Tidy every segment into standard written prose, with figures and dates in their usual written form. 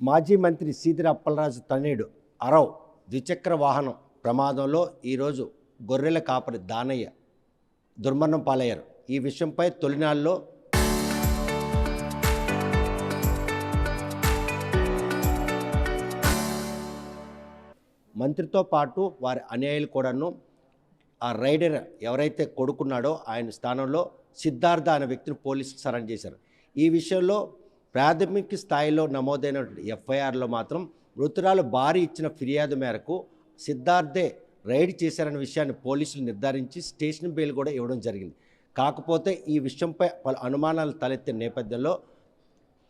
మాజీ మంత్రి సీదిరి అప్పలరాజు తనయుడు అరవ్ ద్విచక్ర వాహనం ప్రమాదంలో ఈరోజు గొర్రెల కాపరి దానయ్య దుర్మరణం పాలయ్యారు. ఈ విషయంపై తొలినాళ్ళలో మంత్రితో పాటు వారి అనుయాయులు కూడాను ఆ రైడర్ ఎవరైతే కొడుకున్నాడో ఆయన స్థానంలో సిద్ధార్థ అనే వ్యక్తిని పోలీసులు సరెండర్ చేశారు. ఈ విషయంలో ప్రాథమిక స్థాయిలో నమోదైన ఎఫ్ఐఆర్లో మాత్రం మృతురాలు భార్య ఇచ్చిన ఫిర్యాదు మేరకు సిద్ధార్థే రైడ్ చేశారనే విషయాన్ని పోలీసులు నిర్ధారించి స్టేషన్ బెయిల్ కూడా ఇవ్వడం జరిగింది. కాకపోతే ఈ విషయంపై పలు అనుమానాలు తలెత్తిన నేపథ్యంలో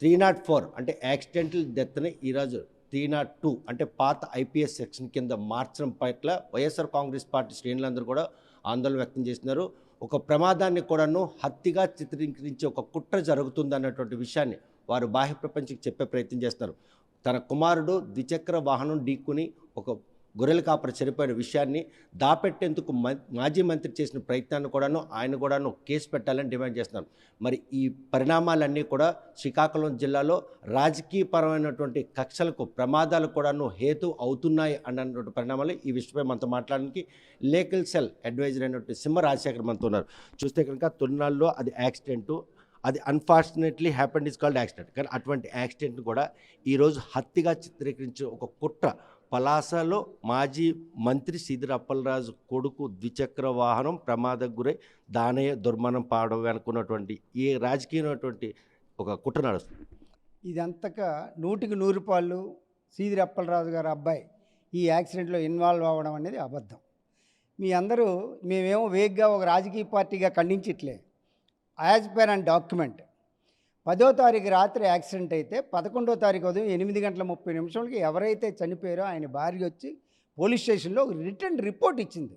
304 అంటే యాక్సిడెంటల్ డెత్ని ఈరోజు 302 అంటే పాత ఐపీఎస్ సెక్షన్ కింద మార్చడం పట్ల వైఎస్ఆర్ కాంగ్రెస్ పార్టీ శ్రేణులందరూ కూడా ఆందోళన వ్యక్తం చేస్తున్నారు. ఒక ప్రమాదాన్ని కూడాను హత్యగా చిత్రీకరించే ఒక కుట్ర జరుగుతుందన్నటువంటి విషయాన్ని వారు బాహ్య ప్రపంచంకి చెప్పే ప్రయత్నం చేస్తున్నారు. తన కుమారుడు ద్విచక్ర వాహనం ఢీక్కుని ఒక గొర్రెల కాపరి చనిపోయిన విషయాన్ని దాపెట్టేందుకు మాజీ మంత్రి చేసిన ప్రయత్నాన్ని కూడాను ఆయన కూడాను కేసు పెట్టాలని డిమాండ్ చేస్తున్నారు. మరి ఈ పరిణామాలన్నీ కూడా శ్రీకాకుళం జిల్లాలో రాజకీయపరమైనటువంటి కక్షలకు ప్రమాదాలు కూడాను హేతు అవుతున్నాయి అన్నటువంటి పరిణామాలు. ఈ విషయమై మనతో మాట్లాడడానికి లీగల్ సెల్ అడ్వైజర్ అయినటువంటి సింహ రాజశేఖర్ మనతో ఉన్నారు. చూస్తే కనుక తొలినాళ్ళలో అది యాక్సిడెంటు, అది unfortunately happened is called accident. కానీ అటువంటి యాక్సిడెంట్ని కూడా ఈరోజు హత్యగా చిత్రీకరించే ఒక కుట్ర పలాసలో మాజీ మంత్రి సీదిరి అప్పలరాజు కొడుకు ద్విచక్ర వాహనం ప్రమాదకు గురై దానయ్య దుర్మరణం పాడవ అనుకున్నటువంటి ఈ రాజకీయమైనటువంటి ఒక కుట్ర నడుస్తుంది. ఇదంతగా 100కి 100 పాళ్ళు సీదిరి అప్పలరాజు గారి అబ్బాయి ఈ యాక్సిడెంట్లో ఇన్వాల్వ్ అవ్వడం అనేది అబద్ధం. మీ అందరూ మేమేమో వేగ్గా ఒక రాజకీయ పార్టీగా ఖండించట్లే. యాజ్ పర్ అండ్ డాక్యుమెంట్ 10వ తారీఖు రాత్రి యాక్సిడెంట్ అయితే 11వ తారీఖు ఉదయం 8:30 ఎవరైతే చనిపోయారో ఆయన భార్య వచ్చి పోలీస్ స్టేషన్లో ఒక రిటర్న్ రిపోర్ట్ ఇచ్చింది.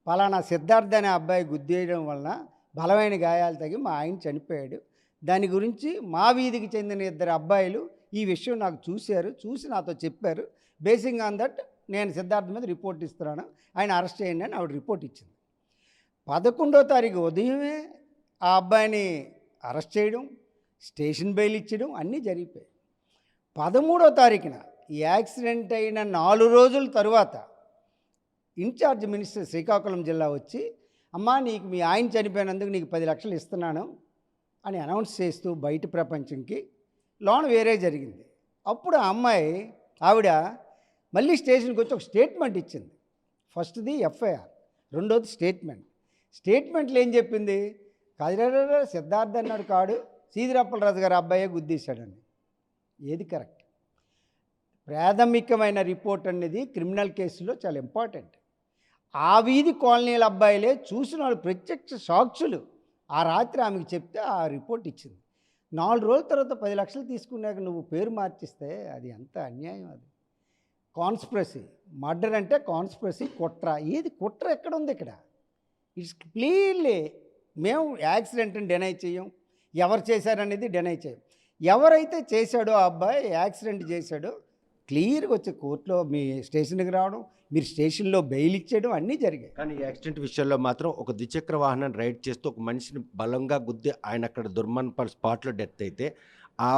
పలానా సిద్ధార్థ అనే అబ్బాయి గుద్దేయడం వలన బలమైన గాయాలు తగి మా ఆయన చనిపోయాడు. దాని గురించి మా వీధికి చెందిన 2 అబ్బాయిలు ఈ విషయం నాకు చూసి నాతో చెప్పారు. బేసింగ్ ఆన్ దట్ నేను సిద్ధార్థ మీద రిపోర్ట్ ఇస్తున్నాను, ఆయన అరెస్ట్ చేయండి అని ఆవిడ రిపోర్ట్ ఇచ్చింది. 11వ తారీఖు ఉదయమే ఆ అబ్బాయిని అరెస్ట్ చేయడం, స్టేషన్ బెయిల్ ఇచ్చడం అన్నీ జరిగిపోయాయి. 13వ తారీఖున ఈ యాక్సిడెంట్ అయిన 4 రోజుల తరువాత ఇన్ఛార్జ్ మినిస్టర్ శ్రీకాకుళం జిల్లా వచ్చి, అమ్మా నీకు మీ ఆయన చనిపోయినందుకు నీకు 10 లక్షలు ఇస్తున్నాను అని అనౌన్స్ చేస్తూ బయట ప్రపంచంకి లోన్ వేరే జరిగింది. అప్పుడు ఆ అమ్మాయి ఆవిడ మళ్ళీ స్టేషన్కి వచ్చి ఒక స్టేట్మెంట్ ఇచ్చింది. ఫస్ట్ది ఎఫ్ఐఆర్, రెండోది స్టేట్మెంట్లో ఏం చెప్పింది? కాదురా సిద్ధార్థ అన్నాడు కాడు, సీదిరి అప్పలరాజు గారి అబ్బాయే గుద్దీశాడని. ఏది కరెక్ట్? ప్రాథమికమైన రిపోర్ట్ అనేది క్రిమినల్ కేసులో చాలా ఇంపార్టెంట్. ఆ వీధి కాలనీల అబ్బాయిలే చూసిన వాళ్ళు ప్రత్యక్ష సాక్షులు ఆ రాత్రి ఆమెకు చెప్తే ఆ రిపోర్ట్ ఇచ్చింది. 4 రోజుల తర్వాత 10 లక్షలు తీసుకున్నాక నువ్వు పేరు మార్చిస్తే అది ఎంత అన్యాయం. అది కాన్స్పిరసీ. మర్డర్ అంటే కాన్స్పిరసీ, కుట్ర. ఏది కుట్ర ఎక్కడ ఉంది ఇక్కడ? ఇట్స్ క్లియర్లీ మేము యాక్సిడెంట్ని డినై చేయం, ఎవరు చేశారనేది డినై చేయం. ఎవరైతే చేశాడో ఆ అబ్బాయి యాక్సిడెంట్ చేశాడో క్లియర్గా వచ్చి కోర్టులో మీ స్టేషన్కి రావడం, మీరు స్టేషన్లో బెయిల్ ఇచ్చేయడం అన్నీ జరిగాయి. కానీ ఈ యాక్సిడెంట్ విషయంలో మాత్రం ఒక ద్విచక్ర వాహనాన్ని రైడ్ చేస్తూ ఒక మనిషిని బలంగా గుద్ది ఆయన అక్కడ దుర్మరణ స్పాట్లో డెత్ అయితే ఆ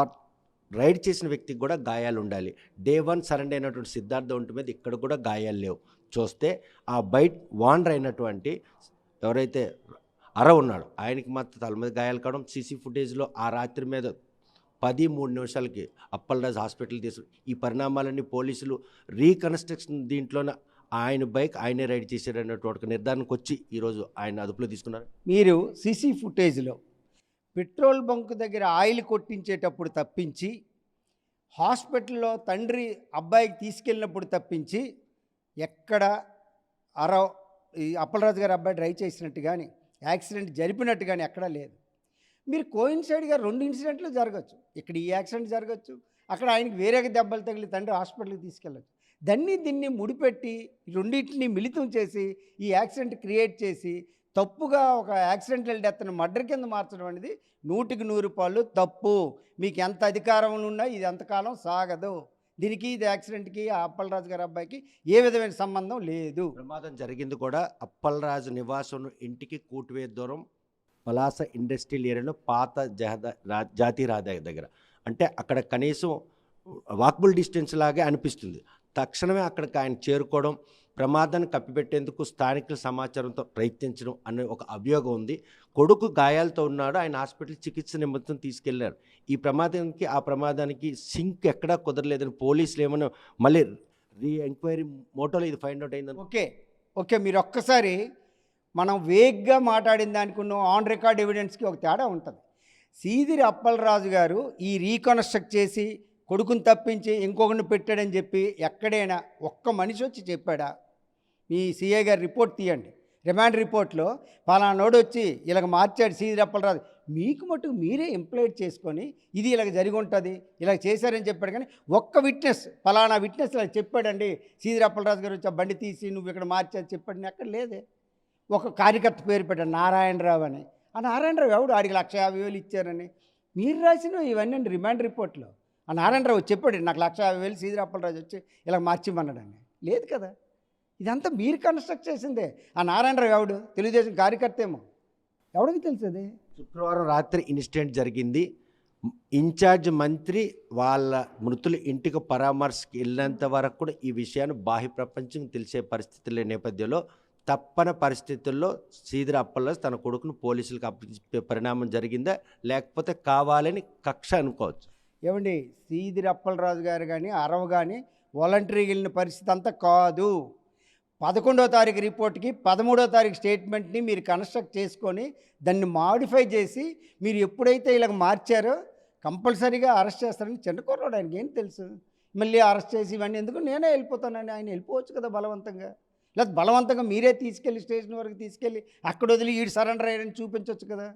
రైడ్ చేసిన వ్యక్తికి కూడా గాయాలు ఉండాలి. డే 1 సరెండర్ అయినటువంటి సిద్ధార్థ ఒంటి మీద ఇక్కడ కూడా గాయాలు లేవు. చూస్తే ఆ బైట్ వాండర్ అయినటువంటి ఎవరైతే అరవ్ ఉన్నాడు ఆయనకి మాత్రం తల మీద గాయాలు కావడం, సీసీ ఫుటేజ్లో ఆ రాత్రి మీద 10:03 అప్పలరాజు హాస్పిటల్ తీసుకు. ఈ పరిణామాలన్నీ పోలీసులు రీకన్స్ట్రక్షన్ దీంట్లోనే ఆయన బైక్ ఆయనే రైడ్ చేశారన్నటువంటి నిర్ధారణకు వచ్చి ఈరోజు ఆయన అదుపులో తీసుకున్నారు. మీరు సీసీ ఫుటేజ్లో పెట్రోల్ బంక్ దగ్గర ఆయిల్ కొట్టించేటప్పుడు తప్పించి, హాస్పిటల్లో తండ్రి అబ్బాయికి తీసుకెళ్ళినప్పుడు తప్పించి ఎక్కడ అరవ్ ఈ అప్పలరాజు గారి అబ్బాయి డ్రైవ్ చేసినట్టు కానీ యాక్సిడెంట్ జరిపినట్టు కానీ ఎక్కడా లేదు. మీరు కోయిన్సైడ్గా 2 ఇన్సిడెంట్లు జరగచ్చు. ఇక్కడ ఈ యాక్సిడెంట్ జరగచ్చు, అక్కడ ఆయనకి వేరే దెబ్బలు తగిలి తండ్రి హాస్పిటల్కి తీసుకెళ్ళచ్చు. దీన్ని ముడిపెట్టి రెండింటిని మిళితం చేసి ఈ యాక్సిడెంట్ క్రియేట్ చేసి తప్పుగా ఒక యాక్సిడెంటల్ డెత్ను మర్డర్ కింద మార్చడం అనేది 100కి 100 పాళ్ళు తప్పు. మీకు ఎంత అధికారం ఉన్నా ఇది ఎంతకాలం సాగదు. దీనికి ఇది యాక్సిడెంట్కి ఆ అప్పలరాజు గారి అబ్బాయికి ఏ విధమైన సంబంధం లేదు. ప్రమాదం జరిగింది కూడా అప్పలరాజు నివాసం ఇంటికి కూటివే దూరం పలాస ఇండస్ట్రియల్ ఏరియాలో పాత జాతీయ రహదారి దగ్గర. అంటే అక్కడ కనీసం వాకబుల్ డిస్టెన్స్ లాగే అనిపిస్తుంది. తక్షణమే అక్కడికి ఆయన చేరుకోవడం, ప్రమాదాన్ని కప్పిపెట్టేందుకు స్థానికుల సమాచారంతో ప్రయత్నించడం అనే ఒక అభియోగం ఉంది. కొడుకు గాయాలతో ఉన్నాడు, ఆయన హాస్పిటల్ చికిత్స నిమిత్తం తీసుకెళ్లారు. ఈ ప్రమాదానికి ఆ ప్రమాదానికి సింక్ ఎక్కడా కుదరలేదని పోలీసులు ఏమైనా మళ్ళీ ఎంక్వైరీ మోటోలో ఇది ఫైండ్ అవుట్ అయిందని. ఓకే మీరు ఒక్కసారి మనం వేగ్గా మాట్లాడిన దానికి ఉన్న ఆన్ రికార్డ్ ఎవిడెన్స్కి ఒక తేడా ఉంటుంది. సీదిరి అప్పలరాజు గారు ఈ రీకన్స్ట్రక్ట్ చేసి కొడుకుని తప్పించి ఇంకొకరిని పెట్టాడని చెప్పి ఎక్కడైనా ఒక్క మనిషి వచ్చి చెప్పాడా? మీ సిఐ గారి రిపోర్ట్ తీయండి, రిమాండ్ రిపోర్ట్లో పలానాడు వచ్చి ఇలాగ మార్చాడు సీదిరి అప్పలరాజు, మీకు మటుకు మీరే ఎంప్లాయిడ్ చేసుకొని ఇది ఇలాగ జరిగి ఉంటుంది, ఇలా చేశారని చెప్పాడు. కానీ ఒక్క విట్నెస్ పలానా విట్నెస్ ఇలా చెప్పాడండి, సీదిరి అప్పలరాజు గారు వచ్చి ఆ బండి తీసి నువ్వు ఇక్కడ మార్చాడు చెప్పాడని ఎక్కడ లేదే. ఒక కార్యకర్త పేరు పెట్టాడు నారాయణరావు అని. ఆ నారాయణరావు ఎవడు? ఆడికి 1,50,000 ఇచ్చారని మీరు రాసిన ఇవన్నీ రిమాండ్ రిపోర్ట్లో. ఆ నారాయణరావు చెప్పాడు నాకు 1,50,000 సీదిరి అప్పలరాజు వచ్చి ఇలా మార్చిమన్నాడని. లేదు కదా, ఇదంతా మీరు కన్స్ట్రక్ట్ చేసిందే. ఆ నారాయణరావు ఎవడు? తెలుగుదేశం కార్యకర్త ఏమో, ఎవడికి తెలుసు అది? శుక్రవారం రాత్రి ఇన్సిడెంట్ జరిగింది. ఇన్ఛార్జ్ మంత్రి వాళ్ళ మృతుల ఇంటికి పరామర్శకి వెళ్ళేంత వరకు కూడా ఈ విషయాన్ని బాహ్య ప్రపంచం తెలిసే పరిస్థితుల నేపథ్యంలో తప్పని పరిస్థితుల్లో సీదిరి అప్పలరాజు తన కొడుకును పోలీసులకు అప్పచెప్పే పరిణామం జరిగిందా, లేకపోతే కావాలని కక్ష అనుకోవచ్చు? ఏమండి, సీదిరి అప్పలరాజు గారు కానీ అరవ కానీ వాలంటరీగా వెళ్ళిన పరిస్థితి అంతా కాదు. 11వ తారీఖు రిపోర్ట్కి 13వ తారీఖు స్టేట్మెంట్ని మీరు కన్స్ట్రక్ట్ చేసుకొని దాన్ని మాడిఫై చేసి మీరు ఎప్పుడైతే ఇలాగ మార్చారో కంపల్సరీగా అరెస్ట్ చేస్తారని చిన్న కుర్రాడు, ఆయనకి ఏం తెలుసు? మళ్ళీ అరెస్ట్ చేసి ఇవన్నీ ఎందుకు, నేనే వెళ్ళిపోతానని ఆయన వెళ్ళిపోవచ్చు కదా బలవంతంగా. లేదా బలవంతంగా మీరే తీసుకెళ్ళి స్టేషన్ వరకు తీసుకెళ్ళి అక్కడ వదిలి ఈడు సరెండర్ అయ్యారని చూపించవచ్చు కదా.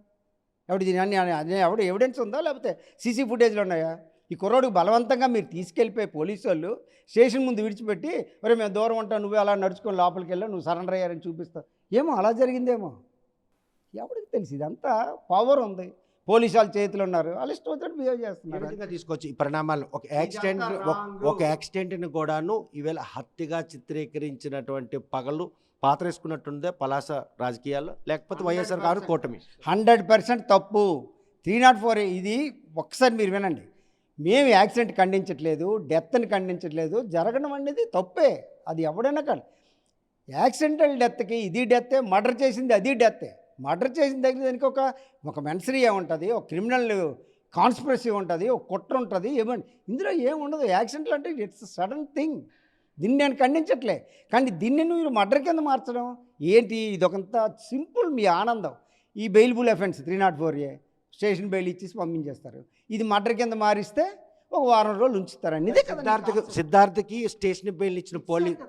ఎవడు ఎవిడెన్స్ ఉందా, లేకపోతే సీసీ ఫుటేజ్లు ఉన్నాయా? ఈ కుర్రాడికి బలవంతంగా మీరు తీసుకెళ్ళిపోయి పోలీసు వాళ్ళు స్టేషన్ ముందు విడిచిపెట్టి మరి మేము దూరం ఉంటాం, నువ్వే అలా నడుచుకొని లోపలికి వెళ్ళావు, నువ్వు సరెండర్ అయ్యారని చూపిస్తావు. ఏమో అలా జరిగిందేమో, ఎవరికి తెలుసు? ఇదంతా పవర్ ఉంది, పోలీసు వాళ్ళ చేతులు ఉన్నారు, వాళ్ళు ఇష్టం వచ్చినట్టు బిహేవ్ చేస్తున్నారు. తీసుకోవచ్చు ఈ పరిణామాలు. ఒక యాక్సిడెంట్ని కూడాను ఈవేళ హత్యగా చిత్రీకరించినటువంటి పగలు పాత్ర వేసుకున్నట్టుందే పలాస రాజకీయాల్లో, లేకపోతే వైఎస్ఆర్ గారు కూటమి 100% తప్పు. 304 ఇది ఒకసారి మీరు వినండి. మేము యాక్సిడెంట్ ఖండించట్లేదు, డెత్ని ఖండించట్లేదు, జరగడం అనేది తప్పే, అది ఎవడైనా కానీ. యాక్సిడెంటల్ డెత్కి ఇది డెత్తే, మర్డర్ చేసింది అది డెత్తే. మర్డర్ చేసిన దగ్గర దానికి ఒక మెన్సరియా ఉంటుంది, ఒక క్రిమినల్ కాన్స్పిరసీ ఉంటుంది, ఒక కుట్ర ఉంటుంది, ఏమండి ఇందులో ఏముండదు. యాక్సిడెంట్లు అంటే ఇట్స్ సడన్ థింగ్, దీన్ని నేను ఖండించట్లే. కానీ దీన్ని మీరు మర్డర్ కింద మార్చడం ఏంటి? ఇదొకంత సింపుల్ మీ ఆనందం. ఈ bailable offence 304A station bail ఇచ్చేసి పంపించేస్తారు. ఇది మర్డర్ కింద మారిస్తే ఒక వారం రోజులు ఉంచుతారండి. సిద్ధార్థకి స్టేషన్ బెయిల్ ఇచ్చిన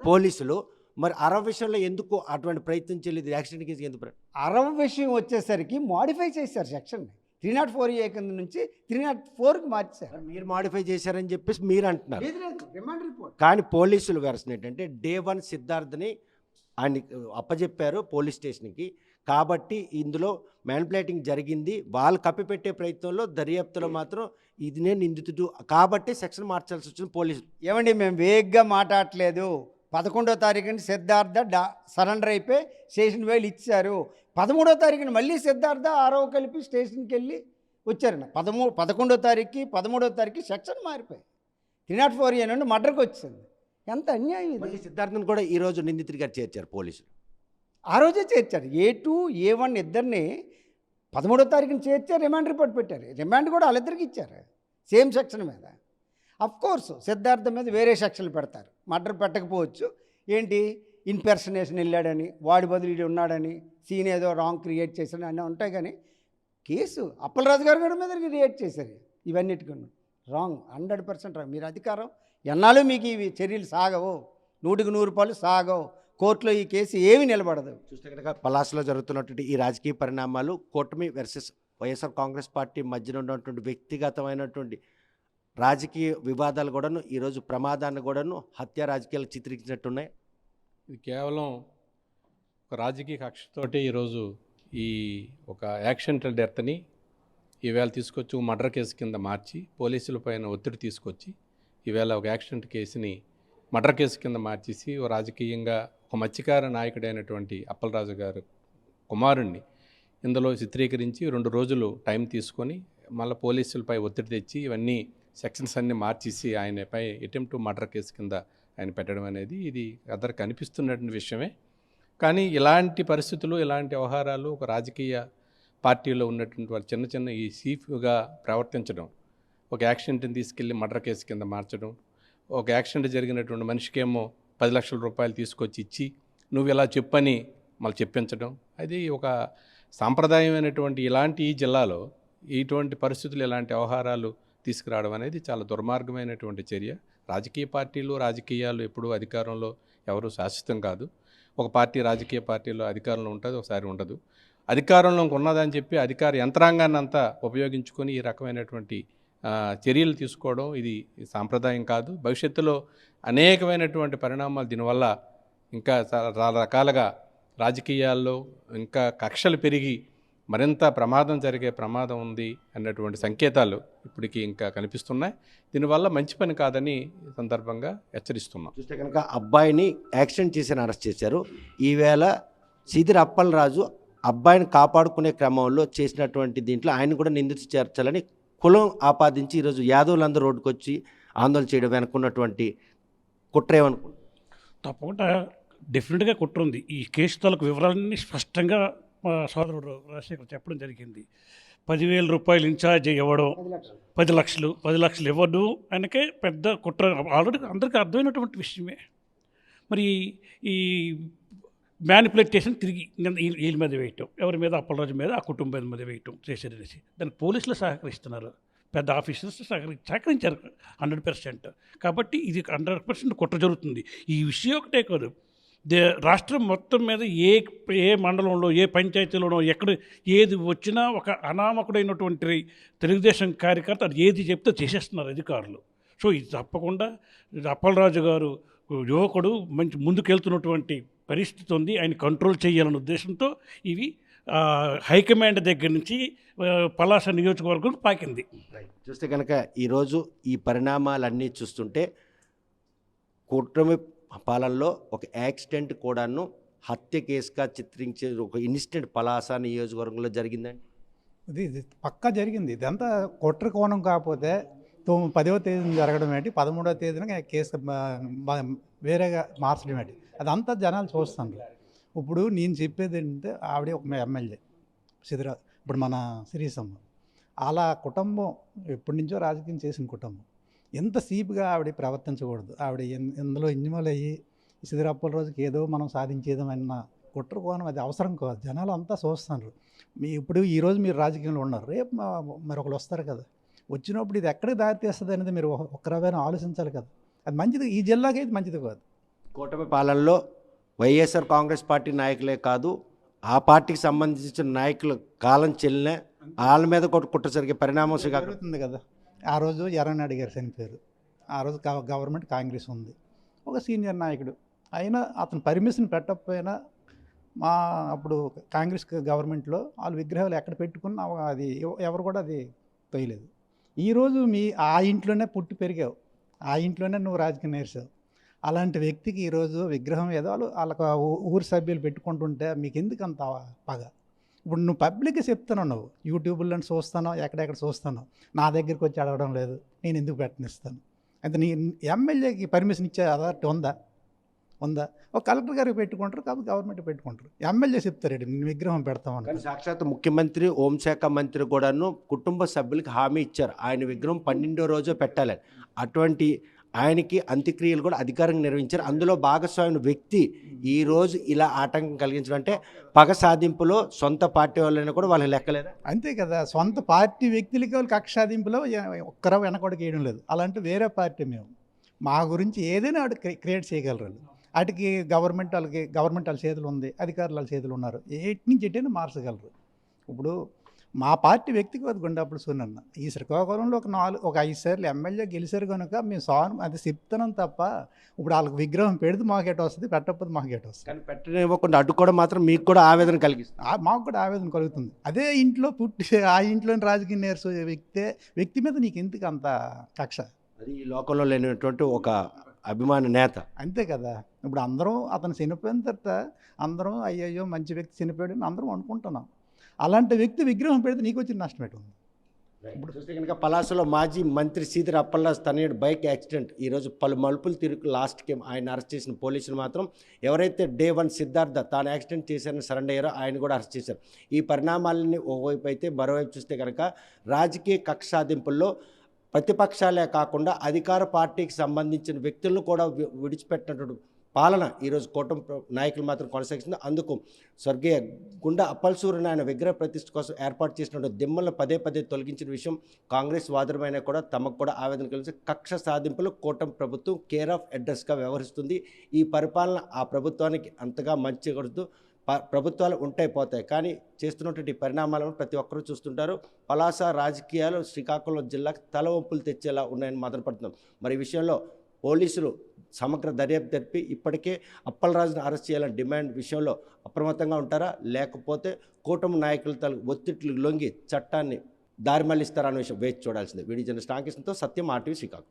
పోలీసులు మరి అరవ విషయంలో ఎందుకు అటువంటి ప్రయత్నం చేయలేదు? యాక్సిడెంట్ కేసు ఎందుకు? అరవ విషయం వచ్చేసరికి మాడిఫై చేశారు సెక్షన్ 304A కింద నుంచి 304కి మార్చారు. మీరు మాడిఫై చేశారని చెప్పేసి మీరు అంటున్నారు. Remand report. కానీ పోలీసులు వెర్షన్ ఏంటంటే డే 1 సిద్ధార్థని ఆయన అప్పచెప్పారు పోలీస్ స్టేషన్కి, కాబట్టి ఇందులో మ్యానిపులేటింగ్ జరిగింది, వాళ్ళు కప్పిపెట్టే ప్రయత్నంలో దర్యాప్తులో మాత్రం ఇది నేను నిందితుడు కాబట్టి సెక్షన్ మార్చాల్సి వచ్చింది పోలీసులు. ఏమండి, మేము వేగ్గా మాట్లాడట్లేదు. 11వ తారీఖుని సిద్ధార్థ సరెండర్ అయిపోయి స్టేషన్ బెయిల్ ఇచ్చారు. 13వ తారీఖున మళ్ళీ సిద్ధార్థ ఆరవ కలిపి స్టేషన్కి వెళ్ళి వచ్చారన్న. 11వ తారీఖుకి 13వ తారీఖుకి సెక్షన్ మారిపోయి 304A నుండి మర్డర్కి వచ్చింది. ఎంత అన్యాయం ఇది. మళ్ళీ సిద్ధార్థను కూడా ఈరోజు నిందితుడిగా చేర్చారు పోలీసులు. ఆ రోజే చేర్చారు. A2 A1 ఇద్దరిని 13వ తారీఖున చేర్చారు, రిమాండ్ రిపోర్ట్ పెట్టారు. రిమాండ్ కూడా వాళ్ళిద్దరికి ఇచ్చారు సేమ్ సెక్షన్ మీద. కోర్సు సిద్ధార్థ మీద వేరే సెక్షన్లు పెడతారు, మర్డర్ పెట్టకపోవచ్చు. ఏంటి, ఇన్పర్సనేషన్ వెళ్ళాడని, వాడి బదులు వీడు ఉన్నాడని, సీన్ ఏదో రాంగ్ క్రియేట్ చేశాడని అన్నీ ఉంటాయి. కానీ కేసు అప్పలరాజు గారి గారి మీద క్రియేట్ చేశారు. ఇవన్నిటికీ రాంగ్, 100% రాంగ్. మీరు అధికారం ఎన్నాళ్ళు మీకు ఇవి చర్యలు సాగవు, 100కి 100 సాగవు. కోర్టులో ఈ కేసు ఏమీ నిలబడదు. చూస్తే కనుక పలాసలో జరుగుతున్నటువంటి ఈ రాజకీయ పరిణామాలు కూటమి వర్సెస్ వైఎస్ఆర్ కాంగ్రెస్ పార్టీ మధ్యన ఉన్నటువంటి వ్యక్తిగతమైనటువంటి రాజకీయ వివాదాలు కూడాను ఈరోజు ప్రమాదాన్ని కూడాను హత్య రాజకీయాలు చిత్రించినట్టున్నాయి. ఇది కేవలం ఒక రాజకీయ కక్షతోటి ఈరోజు ఈ ఒక యాక్సిడెంటల్ డెత్ని ఈవేళ తీసుకొచ్చి మర్డర్ కేసు కింద మార్చి పోలీసుల పైన ఒత్తిడి తీసుకొచ్చి ఈవేళ ఒక యాక్సిడెంట్ కేసుని మర్డర్ కేసు కింద మార్చేసి రాజకీయంగా ఒక మత్స్యకార నాయకుడైనటువంటి అప్పలరాజు గారు కుమారుణ్ణి ఇందులో చిత్రీకరించి 2 రోజులు టైం తీసుకొని మళ్ళీ పోలీసులపై ఒత్తిడి తెచ్చి ఇవన్నీ సెక్షన్స్ అన్ని మార్చేసి ఆయనపై అటెంప్ట్ మర్డర్ కేసు కింద ఆయన పెట్టడం అనేది ఇది అందరికి కనిపిస్తున్నటువంటి విషయమే. కానీ ఇలాంటి పరిస్థితులు, ఇలాంటి వ్యవహారాలు ఒక రాజకీయ పార్టీలో ఉన్నటువంటి వాళ్ళు చిన్న చిన్న ఈ సీఫ్గా ప్రవర్తించడం, ఒక యాక్సిడెంట్ని తీసుకెళ్ళి మర్డర్ కేసు కింద మార్చడం, ఒక యాక్సిడెంట్ జరిగినటువంటి మనిషికేమో 10 లక్షల రూపాయలు తీసుకొచ్చి ఇచ్చి నువ్వు ఇలా చెప్పని మళ్ళీ చెప్పించడం, అది ఒక సాంప్రదాయమైనటువంటి ఇలాంటి ఈ జిల్లాలో ఇటువంటి పరిస్థితులు, ఇలాంటి వ్యవహారాలు తీసుకురావడం అనేది చాలా దుర్మార్గమైనటువంటి చర్య. రాజకీయ పార్టీలు, రాజకీయాలు ఎప్పుడూ అధికారంలో ఎవరు శాశ్వతం కాదు. ఒక పార్టీ రాజకీయ పార్టీలో అధికారంలో ఉంటుంది, ఒకసారి ఉండదు. అధికారంలోకి ఉన్నదని చెప్పి అధికార యంత్రాంగాన్ని అంతా ఉపయోగించుకొని ఈ రకమైనటువంటి చర్యలు తీసుకోవడం ఇది సాంప్రదాయం కాదు. భవిష్యత్తులో అనేకమైనటువంటి పరిణామాలు దీనివల్ల ఇంకా చాలా రకాలుగా రాజకీయాల్లో ఇంకా కక్షలు పెరిగి మరింత ప్రమాదం జరిగే ప్రమాదం ఉంది అన్నటువంటి సంకేతాలు ఇప్పటికీ ఇంకా కనిపిస్తున్నాయి. దీనివల్ల మంచి పని కాదని ఈ సందర్భంగా హెచ్చరిస్తున్నాం. చూస్తే కనుక అబ్బాయిని యాక్సిడెంట్ చేసి అరెస్ట్ చేశారు. ఈవేళ సీదిరి అప్పలరాజు అబ్బాయిని కాపాడుకునే క్రమంలో చేసినటువంటి దీంట్లో ఆయన కూడా నిందించి చేర్చాలని కులం ఆపాదించి ఈరోజు యాదవులందరూ రోడ్డుకు వచ్చి ఆందోళన చేయడం వెనుకున్నటువంటి కుట్ర ఏమనుకుంటున్నారు? తప్పకుండా డెఫినెట్గా కుట్ర ఉంది. ఈ కేసు తాలూకు వివరాలన్నీ స్పష్టంగా మా సోదరుడు రాజశేఖర్ చెప్పడం జరిగింది. 10,000 రూపాయలు ఇన్ఛార్జ్ ఇవ్వడం, 10 లక్షలు ఇవ్వడం ఆయనకే పెద్ద కుట్ర ఆల్రెడీ అందరికీ అర్థమైనటువంటి విషయమే. మరి ఈ మ్యానిపులేట్ చేసిన తిరిగి వీళ్ళ మీద వేయటం, ఎవరి మీద, అప్పలరాజు మీద, ఆ కుటుంబం మీద వేయటం చేసేసి దానికి పోలీసులు సహకరిస్తున్నారు, పెద్ద ఆఫీసర్స్ సహకరించారు 100%. కాబట్టి ఇది 100% కుట్ర జరుగుతుంది. ఈ విషయం ఒకటే కాదు, రాష్ట్రం మొత్తం మీద ఏ మండలంలో, ఏ పంచాయతీలోనో ఎక్కడ ఏది వచ్చినా ఒక అనామకుడైనటువంటి తెలుగుదేశం కార్యకర్త అది ఏది చెప్తే చేసేస్తున్నారు అధికారులు. సో ఇది తప్పకుండా అప్పలరాజు గారు యువకుడు మంచి ముందుకెళ్తున్నటువంటి పరిస్థితి ఉంది. ఆయన కంట్రోల్ చేయాలనే ఉద్దేశంతో ఇవి హైకమాండ్ దగ్గర నుంచి పలాస నియోజకవర్గం పాకింది. చూస్తే కనుక ఈరోజు ఈ పరిణామాలన్నీ చూస్తుంటే కూటమి పాలనలో ఒక యాక్సిడెంట్ కూడాను హత్య కేసుగా చిత్రించే ఒక ఇన్సిడెంట్ పలాస నియోజకవర్గంలో జరిగిందండి. ఇది పక్కా జరిగింది. ఇదంతా కుట్ర కోణం కాకపోతే 10వ తేదీన జరగడం ఏంటి, 13వ తేదీన కేసు వేరేగా మార్చడం ఏంటి, అదంతా జనాలు చూస్తున్నారు. ఇప్పుడు నేను చెప్పేది ఏంటంటే ఆవిడ ఒక ఎమ్మెల్యే ఇప్పుడు మన శ్రీసమ్మ అలా కుటుంబం ఎప్పటి నుంచో రాజకీయం చేసిన కుటుంబం ఎంత సీపుగా ఆవిడ ప్రవర్తించకూడదు. ఆవిడ ఇందులో ఇన్వాల్వ్ అయ్యి అప్పలరాజుకి ఏదో మనం సాధించేదమన్న కుట్ర కోణం అది అవసరం కాదు. జనాలు అంతా చూస్తున్నారు. ఇప్పుడు ఈరోజు మీరు రాజకీయంలో ఉన్నారు, రేపు మరొకరు వస్తారు కదా, వచ్చినప్పుడు ఇది ఎక్కడికి దారితీస్తుంది అనేది మీరు ఒక్కరైనా ఆలోచించాలి కదా. అది మంచిది, ఈ జిల్లాకి అయితే మంచిది కాదు. కూటమి పాలనలో వైఎస్ఆర్ కాంగ్రెస్ పార్టీ నాయకులే కాదు, ఆ పార్టీకి సంబంధించిన నాయకులు కాలం చెల్లిన వాళ్ళ మీద కుట్ర జరిగే పరిణామం జరుగుతుంది కదా. ఆ రోజు ఎర్రనాయుడు గారు చనిపోయారు. ఆ రోజు గవర్నమెంట్ కాంగ్రెస్ ఉంది, ఒక సీనియర్ నాయకుడు అయినా అతను పర్మిషన్ పెట్టకపోయినా మా అప్పుడు కాంగ్రెస్ గవర్నమెంట్లో వాళ్ళు విగ్రహాలు ఎక్కడ పెట్టుకున్నా అది ఎవరు కూడా అది తొయ్యలేదు. ఈరోజు ఆ ఇంట్లోనే పుట్టి పెరిగావు, ఆ ఇంట్లోనే నువ్వు రాజకీయం నేర్చావు. అలాంటి వ్యక్తికి ఈరోజు విగ్రహం ఏదో వాళ్ళకి ఊరి సభ్యులు పెట్టుకుంటుంటే మీకు ఎందుకు అంత పగ? ఇప్పుడు నువ్వు పబ్లిక్గా చెప్తున్నావు, నువ్వు యూట్యూబ్లో చూస్తాను, ఎక్కడెక్కడ చూస్తాను, నా దగ్గరికి వచ్చి అడగడం లేదు, నేను ఎందుకు పెట్టనిస్తాను? అయితే నీ ఎమ్మెల్యేకి పర్మిషన్ ఇచ్చే అథారిటీ ఉందా? ఒక కలెక్టర్ గారికి పెట్టుకుంటారు, కాదు గవర్నమెంట్ పెట్టుకుంటారు. ఎమ్మెల్యే చెప్తారు నేను విగ్రహం పెడతామని. కానీ సాక్షాత్ ముఖ్యమంత్రి, హోంశాఖ మంత్రి కూడాను కుటుంబ సభ్యులకి హామీ ఇచ్చారు ఆయన విగ్రహం 12వ రోజు పెట్టాలని. అటువంటి ఆయనకి అంత్యక్రియలు కూడా అధికారంగా నిర్వహించారు. అందులో భాగస్వామి వ్యక్తి ఈరోజు ఇలా ఆటంకం కలిగించడం అంటే పగ సాధింపులో సొంత పార్టీ వాళ్ళని కూడా వాళ్ళకి లెక్కలేదా? అంతే కదా, సొంత పార్టీ వ్యక్తులకి వాళ్ళకి కక్ష సాధింపులో ఒక్కరో వెనకడికి వేయడం లేదు. అలాంటి వేరే పార్టీ మేము మా గురించి ఏదైనా వాడు క్రియేట్ చేయగలరు. వాటికి గవర్నమెంట్ వాళ్ళ చేతులు ఉంది, అధికారులు వాళ్ళ చేతులు ఉన్నారు, ఏటి నుంచి ఎటైనా మార్చగలరు. ఇప్పుడు మా పార్టీ వ్యక్తిగత గుండాపుడు సూనన్న ఈ శ్రీకాకుళంలో ఒక 5 సార్లు ఎమ్మెల్యే గెలిచారు కనుక మేము అది చెప్తున్నాం తప్ప ఇప్పుడు వాళ్ళకి విగ్రహం పెడితే మాకేట వస్తుంది, పెట్టకపోతే మాకేట వస్తుంది. కానీ పెట్టనివ్వకుండా అడ్డుకోవడం మాత్రం మీకు కూడా ఆవేదన కలిగిస్తుంది. మాకు కూడా ఆవేదన కలుగుతుంది. అదే ఇంట్లో పుట్టి ఆ ఇంట్లోని రాజకీయ నేర్చే వ్యక్తి మీద నీకు ఎందుకు అంత కక్ష? అది ఈ లోకంలో లేనటువంటి ఒక అభిమాన నేత. అంతే కదా. ఇప్పుడు అందరం అతను చనిపోయిన తర్వాత అందరం అయ్యయ్యో మంచి వ్యక్తి చనిపోయాడు అని అందరం అనుకుంటున్నాం. అలాంటి వ్యక్తి విగ్రహం పెడితే నీకు వచ్చిన నష్టం ఎటు ఉంది? చూస్తే కనుక పలాసలో మాజీ మంత్రి సీదిరి అప్పలరాజు తనయుడు బైక్ యాక్సిడెంట్ ఈరోజు పలు మలుపులు తిరుగు లాస్ట్కి ఆయన అరెస్ట్ చేసిన పోలీసులు మాత్రం ఎవరైతే డే 1 సిద్ధార్థ తాను యాక్సిడెంట్ చేశారని సరెండర్ అయ్యారో ఆయన కూడా అరెస్ట్ చేశారు. ఈ పరిణామాలని ఓవైపు అయితే మరోవైపు చూస్తే కనుక రాజకీయ కక్ష సాధింపుల్లో ప్రతిపక్షాలే కాకుండా అధికార పార్టీకి సంబంధించిన వ్యక్తులను కూడా విడిచిపెట్టినటువంటి పాలన ఈరోజు కూటమి నాయకులు మాత్రం కొనసాగిస్తుంది. అందుకు స్వర్గీయ గుండా అప్పలసూరిని ఆయన విగ్రహ ప్రతిష్ఠ కోసం ఏర్పాటు చేసినటువంటి దిమ్మలను పదే పదే తొలగించిన విషయం కాంగ్రెస్ వాదమైనా కూడా తమకు కూడా ఆవేదన కలిసి కక్ష సాధింపులు కూటమి ప్రభుత్వం కేర్ ఆఫ్ అడ్రస్గా వ్యవహరిస్తుంది. ఈ పరిపాలన ఆ ప్రభుత్వానికి అంతగా మంచి కొడుతూ ప్రభుత్వాలు ఉంటాయి పోతాయి, కానీ చేస్తున్నటువంటి పరిణామాలను ప్రతి ఒక్కరూ చూస్తుంటారు. పలాస రాజకీయాలు శ్రీకాకుళం జిల్లాకు తలవంపులు తెచ్చేలా ఉన్నాయని మాత్రపడుతున్నాం. మరి ఈ విషయంలో పోలీసులు సమగ్ర దర్యాప్తు జరిపి ఇప్పటికే అప్పలరాజును అరెస్ట్ చేయాలని డిమాండ్ విషయంలో అప్రమత్తంగా ఉంటారా, లేకపోతే కూటమి నాయకుల ఒత్తిడికి లొంగి చట్టాన్ని దారి మళ్లిస్తారా అనే విషయం వేచి చూడాల్సిందే. వీడియో జర్నలిస్ట్ రామకృష్ణతో సత్యం, RTV శ్రీకాకుళం.